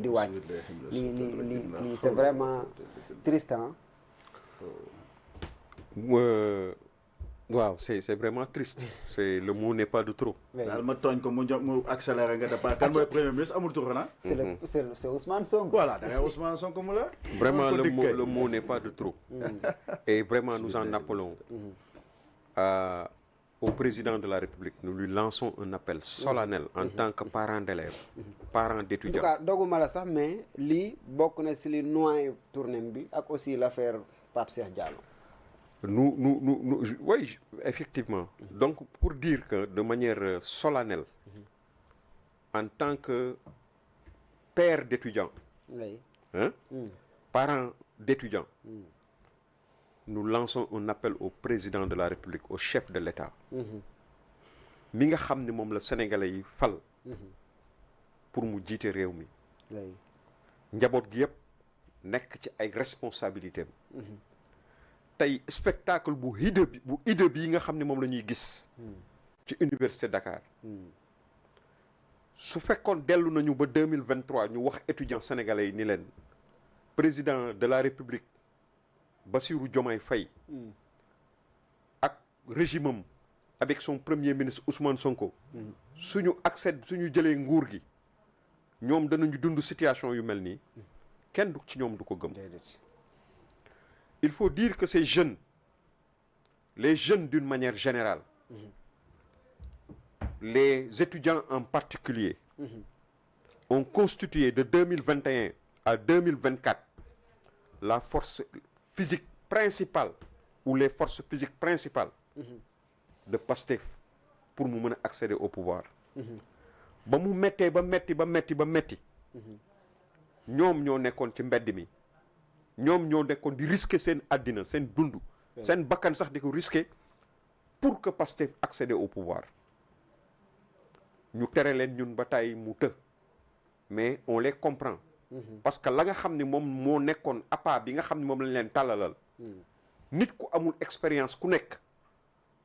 di wàññi lii c'est vraiment triste hein. waaw c'est vraiment triste. C'est le mot n'est pas de trop. daal ma tooñ ko mu accéléré nga départ kan mooy premier ministre amul tur xanaa. c'est Ousmane Sonko. voilà da ngay Ousmane Sonko mu la. Vraiment le mot n'est pas de trop. Et vraiment nous en appelons au président de la République. Nous lui lançons un appel solennel en tant que parent d'élèves, parent d'étudiants. En tout cas doguma la sax mais lii bokk na si li noyé tournée bi ak aussi l'affaire Pape Cheikh Diallo. Oui, effectivement. Donc, pour dire que de manière solennelle, en tant que père d'étudiants, Oui. hein, parents d'étudiants, nous lançons un appel au président de la République, au chef de l'État. Mi nga xam ne moom la Sénégalais yi fal pour mu jiite réew mi. Oui. Njaboot gi yëpp nekk ci ay responsabilités am. Tey spectacle bu hideux bi nga xam ne moom la ñuy gis ci université Dakar su fekkoon dellu nañu ba 2023 ñu wax étudiants sénégalais yi ni leen président de la République Bassirou Diomaye Faye ak régime am avec son premier ministre Ousmane Sonko suñu jëlee nguur gi ñoom danañu dund situation yu mel nii kenn du ci ñoom du ko gëm. Il faut dire que ces jeunes, les jeunes d'une manière générale, les étudiants en particulier, ont constitué de 2021 à 2024 la force physique principale ou les forces physiques principales de Pastef pour mu mën a accéder au pouvoir. Ba mu mettee ba metti ñoom ñoo nekkoon ci mbedd mi. ñoom ñoo nekkoon di risquer seen àddina seen dund seen bakkan sax di ko risquer pour que Pastef accéder au pouvoir ñu tere leen ñun ba tey mu të mais on les comprend parce que la nga xam ne moom moo nekkoon appât bi nga xam ne moom lañ leen tàllalal nit ku amul expérience ku nekk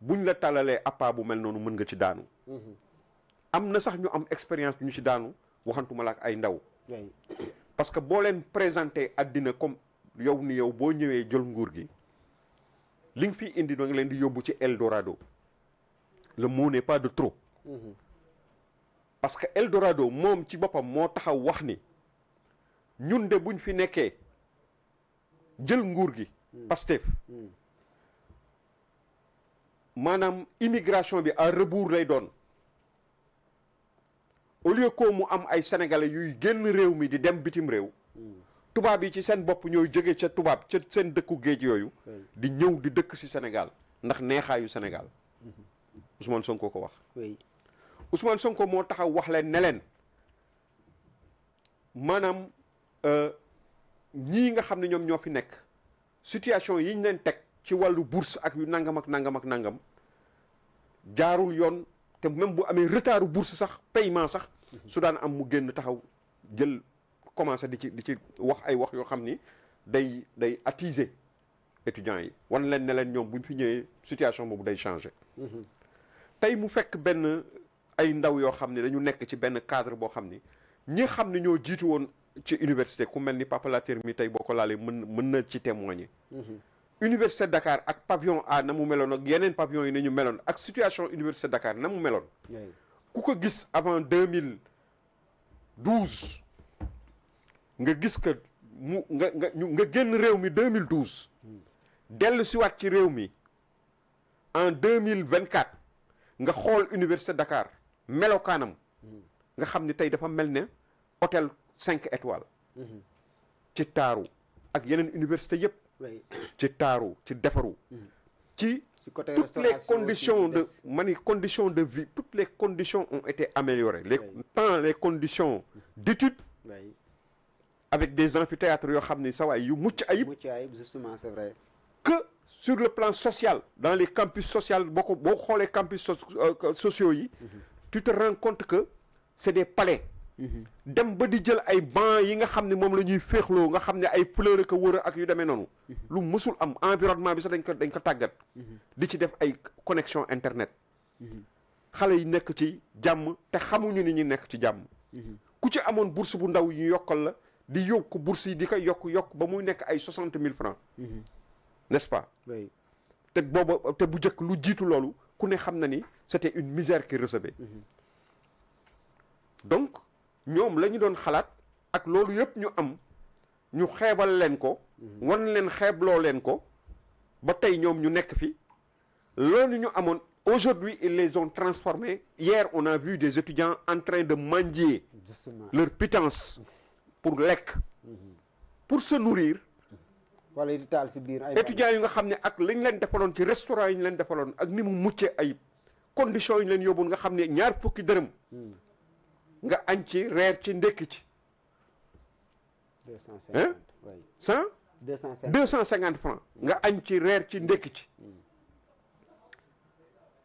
buñ la tàllalee appât bu mel noonu mën nga ci daanu am na sax ñu am expérience ñu ci daanu waxantuma la ak ay ndaw parce que boo leen présenté àddina comme yow ni yow boo ñëwee jël nguur gi li nga fi indi da nga leen di yóbbu ci Eldorado le mot n'est pas de trop parce que Eldorado moom ci boppam moo taxaw wax ni ñun de buñ fi nekkee jël nguur gi Pastef maanaam immigration bi à rebours lay doon au lieu que mu am ay sénégalais yuy génn réew mi di dem bitim réew tubaab yi ci seen bopp ñooy jóge ca tubaab ca seen dëkku géej yooyu di ñëw di dëkk ci Sénégal ndax neexaayu Sénégal Ousmane Sonko ko wax Ousmane Sonko moo taxaw wax leen ne leen maanaam ñii nga xam ne ñoom ñoo fi nekk situation yi ñu leen teg ci wàllu bourse ak yu nangam ak nangam jaarul yoon te même bu amee retardu bourse sax paiement sax su daan am mu génn taxaw jël commencé di ci wax ay wax yoo xam ni day attiser étudiants yi wan leen ne leen ñoom bu ñu fi ñëwee situation boobu day changer tey mu fekk benn ay ndaw yoo xam ne dañu nekk ci benn cadre boo xam ni ñi xam ne ñoo jiitu woon ci université ku mel ni Papa Latir mi tey boo ko laalee mën na ci témoigner Université Dakar ak pavillon A na mu meloon ak yeneen pavillon yi na ñu meloon ak situation Université Dakar na mu meloon ku ko gis avant 2012 nga gis que nga génn réew mi 2012 dellu siwaat ci réew mi en 2024 nga xool Université Dakar melokaanam nga xam ni tey dafa mel ne hôtel 5 étoiles ci taaru ak yeneen université yëpp ci taaru ci defaru ci toutes les conditions de vie toutes les conditions ont été améliorées les conditions d'études avec des amphithéâtres yoo xam ni sa waay yu mucc ayib justement c'est vrai que sur le plan social dans les campus sociaux boo xoolee campus sociaux yi tu te rends compte que c'est des palais dem ba di jël ay bancs yi nga xam ne moom la ñuy féexloo nga xam ne ay fleurs ko wër ak yu demee noonu lu mësul am environnement bi sax dañ ko tàggat di ci def ay connexion internet xale yi nekk ci jàmm te xamuñu ni ñu nekk ci jàmm ku ci amoon bourse bu ndaw ñu yokkal la di yokk bourse yi di ko yokk ba muy nekk ay 60 000 francs n'est-ce pas oui te booba te bu njëkk lu jiitu loolu ku ne xam na ni c'était une misère qu'ils recevaient donc ñoom la ñu doon xalaat ak loolu yëpp ñu am ñu xeebal leen ko wan leen xeebloo leen ko ba tey ñoom ñu nekk fi loolu ñu amoon aujourd'hui ils les ont transformés hier on a vu des étudiants en train de mendier justement leur pitance pour lekk pour se nourrir wala di taal si biir ay étudiants yi nga xam ne ak lañ leen defaloon ci restaurant yi ñu leen defaloon ak ni mu muccee ay conditions yi ñu leen yóbbuwoon nga xam ne ñaar fukki dërëm nga añ ci reer ci ndekki ci 250 oui 250 francs nga añ ci reer ci ndekki ci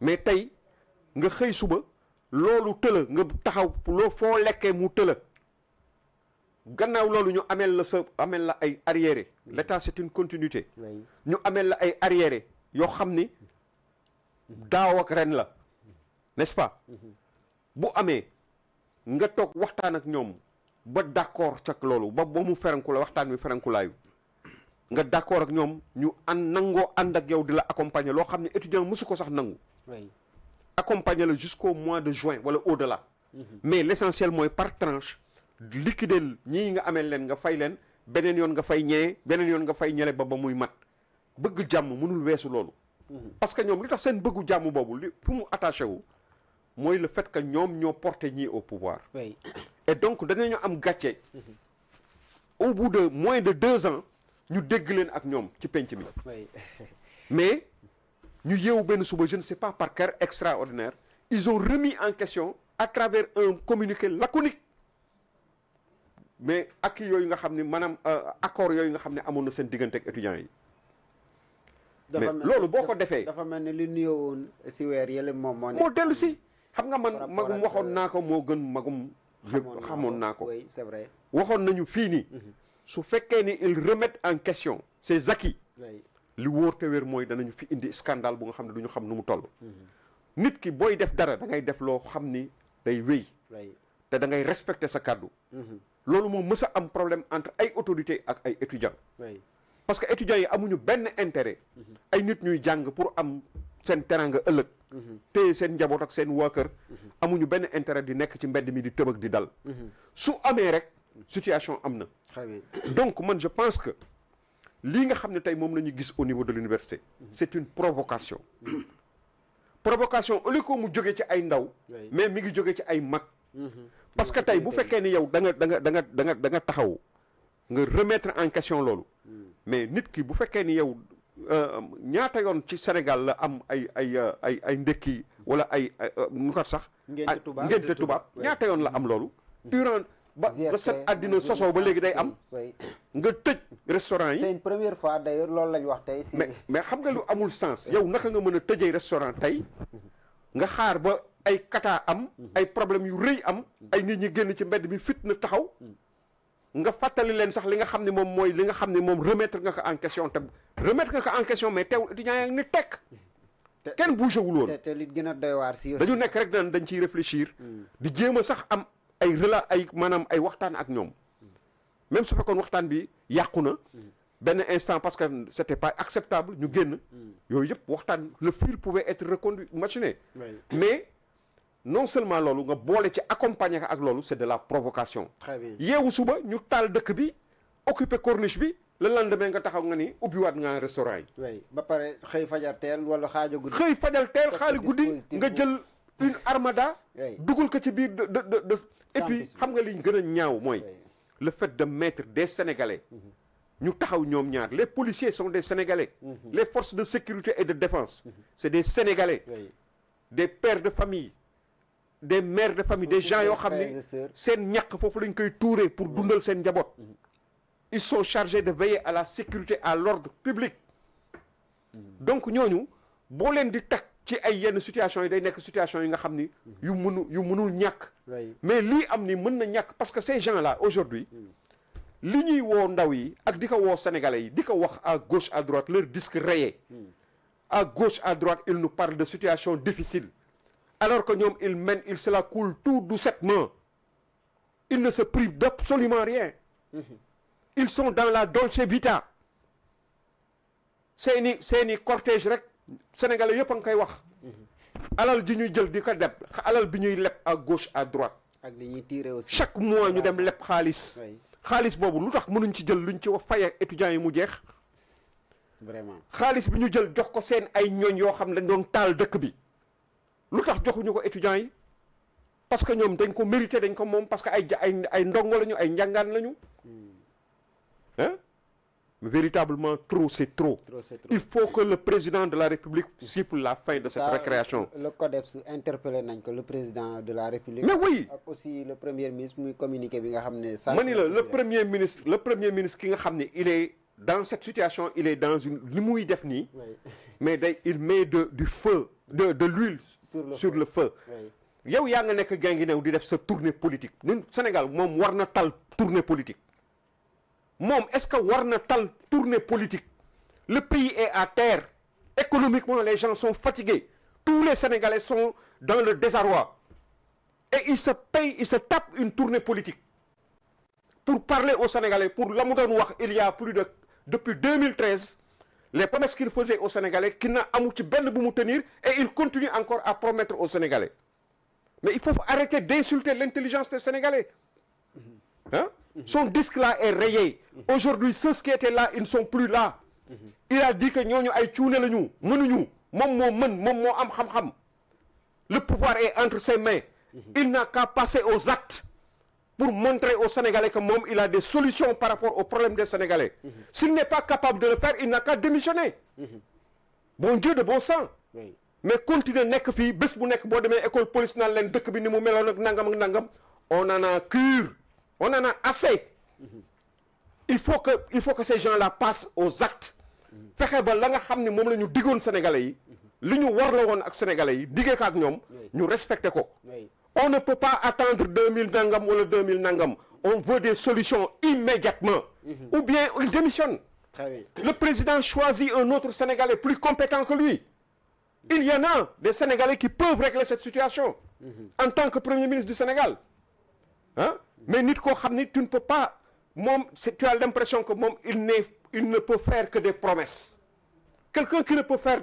mais tey nga xëy suba loolu tëla nga taxaw loo foo lekkee mu tëla gannaaw loolu ñu amel la ay arriéré l'état c'est une continuité ñu amel la ay arriéré yoo xam ni daaw ak ren la n'est-ce pas bu amee nga toog waxtaan ak ñoom ba d'accord cak loolu ba mu feranku la waxtaan wi ferankulaayu nga d'accord ak ñoom ñu nangoo ànd ak yow di la accompagner loo xam ne étudiant mësu ko sax nangu accompagner la jusqu'au mois de juin wala au-delà mais l'essentiel mooy par tranche liquider ñii nga amee leen nga fay leen beneen yoon nga fay ñee beneen yoon nga fay ñele ba muy mat bëgg jàmm mënul weesu loolu parce que ñoom li tax seen bëggu jàmm boobu li fu mu attaché wu mooy le fait que ñoom ñoo porté ñii au pouvoir et donc danañu am gàcce au bout de moins de 2 ans ñu dégg leen ak ñoom ci penc mi mais ñu yeewu benn suba je ne sais pas par quel extraordinaire ils ont remis en question à travers un communiqué laconique mais ak yooyu nga xam ne maanaam accord yooyu nga xam ne amoon na seen diggante ak étudiants yi mais loolu boo ko defee dafa mel ni li nuyoo woon si weer yële moom moo dellu si xam nga man magum waxoon naa ko moo gën magum xamoon naa ko oui c'est vrai waxoon nañu fii nii su fekkee ni ils remettent en question ces acquis li wóor te wér mooy danañu fi indi scandale bu nga xam ne du ñu xam nu mu toll nit ki booy def dara da ngay def loo xam ni day wéy te da ngay respecter sa kàddu loolu moom mës a am problème entre ay autorités ak ay étudiants parce que étudiants yi amuñu benn intérêt ay nit ñuy jàng pour am seen teranga ëllëg te seen njaboot ak seen waa kër amuñu benn intérêt di nekk ci mbedd mi di tëb ak di dal su amee rek situation am na donc man je pense que lii nga xam ne tey moom la ñu gis au niveau de l'université c'est une provocation au lieu que mu jóge ci ay ndaw mais mi ngi jóge ci ay mag parce que tey bu fekkee ni yow da nga taxaw nga remettre en question loolu mais nit ki bu fekkee ni yow ñaata yoon ci Sénégal la am ay ndekki wala ay nu ko sax ngénte tubaab ñaata yoon la am loolu durant ba set àddina sosoo ba léegi day am nga tëj restaurant yi c'est une première fois d'ailleurs loolu lañ wax tey si mais xam nga lu amul sens yow naka nga mën a tëjee restaurant tey nga xaar ba ay kata am ay problème yu rëy am ay nit ñi génn ci mbedd mi fitna taxaw nga fàttali leen sax li nga xam ne moom mooy li nga xam ne moom remettre nga ko en question te remettre nga ko en question mais teewul étudiants yaa ngi ni tekk kenn bougé wul woon te li gën a doy waar si dañu nekk rek dañ ciy réfléchir di jéem a sax am ay maanaam ay waxtaan ak ñoom même su fekkoon waxtaan bi yàqu na benn instant parce que c'était pas acceptable ñu génn yooyu yëpp waxtaan le fil pouvait être reconduit machiné mais non seulement loolu nga boole ci accompagner ak loolu c'est de la provocation très bien yeewu suba ñu taal dëkk bi occuper corniche bi le lendemain nga taxaw nga ni ubbiwaat nga restaurant yi oui ba pare xëy fajar teel wala xaajo guddi xëy fajar teel xaali guddi nga jël une armada dugal ko ci biir de et puis xam nga liñ gën a ñaaw mooy le fait de mettre des Sénégalais ñu taxaw ñoom ñaar les policiers sont des Sénégalais les forces de sécurité et de défense c'est des Sénégalais des pères de famille des mères de famille des gens yoo xam ne seen ñàkk foofu lañ koy tuuree pour dundal seen njaboot ils sont chargés de veiller à la sécurité à l'ordre public donc ñooñu boo leen di teg ci ay yenn situation yi day nekk situation yi nga xam ni yu mënul ñàkk mais lii am ni mën na ñàkk parce que ces gens là aujourd'hui li ñuy woo ndaw yi ak di ko woo sénégalais yi di ko wax à gauche à droite leur disque rayé à gauche à droite ils nous parlent de situations difficiles alors que ñoom ils se la coulent tout doucettement ils ne se privent d'absolument rien. Ils sont dans la dolce vita. seeni cortège rek sénégalais yëpp a ngi koy wax. alal ji ñuy jël di ko deb alal bi ñuy leb à gauche à droite. ak li ñuy tirer aussi. chaque mois ñu dem leb xaalis. xaalis boobu lu tax mënuñ ci jël luñ ci wax fay étudiants yi mu jeex. vraiment xaalis bi ñu jël jox ko seen ay ñooñ yoo xam ne dañ doon taal dëkk bi lu tax joxuñu ko étudiants yi parce que ñoom dañ ko mérité dañ ko moom parce que ay ndongo lañu ay njàngaan lañu. Hein? Mais véritablement, trop, c'est trop. Il faut que le président de la République siffle la fin de cette récréation. Le CODEPS interpellé le président de la République. Mais oui. Aussi le premier ministre muy communiqué bi nga xamné le premier ministre qui nga xamné il est dans cette situation, il est dans une li muy def ni. Mais il met du feu, de l'huile sur le feu. Yow ya nga nek Guinguinéo di def sa tournée politique. Ñun Sénégal mom war na tal tournée politique. Mom, est-ce que warna tal tournée politique? Le pays est à terre. Économiquement, les gens sont fatigués. Tous les Sénégalais sont dans le désarroi. Et ils se payent, ils se tapent une tournée politique. Pour parler aux Sénégalais, pour l'amoudon wax, il y a depuis 2013, les promesses qu'il faisait aux Sénégalais, qu'il n'a amouti ben de tenir, et il continue encore à promettre aux Sénégalais. Mais il faut arrêter d'insulter l'intelligence des Sénégalais. Hein? Son disque là est rayé. Aujourd'hui, ceux qui étaient là, ils ne sont plus là. Il a dit que nous sommes le pouvoir est entre ses mains. Il n'a qu'à passer aux actes pour montrer aux Sénégalais que il a des solutions par rapport aux problèmes des Sénégalais. S'il n'est pas capable de le faire, il n'a qu'à démissionner. Bon Dieu de bon sang. Mais continuer nek fi bes bu nek bo démé école police nan len dëkk bi ni mu meloon ak nangam on en a cure. On en a assez. Il faut que ces gens-là passent aux actes. Fexe ba la nga xamni mom lañu digoon Sénégalais yi, li ñu warlo won ak Sénégalais yi, digé ko ak ñom, ñu respecter ko. On ne peut pas attendre 2000 nangam ou 2000 nangam. On veut des solutions immédiatement. Ou bien il démissionne. Le président choisit un autre Sénégalais plus compétent que lui. Il y en a des Sénégalais qui peuvent régler cette situation en tant que Premier ministre du Sénégal. Hein? Mais tu ne peux pas, tu as l'impression que il ne peut faire que des promesses. Quelqu'un qui ne peut faire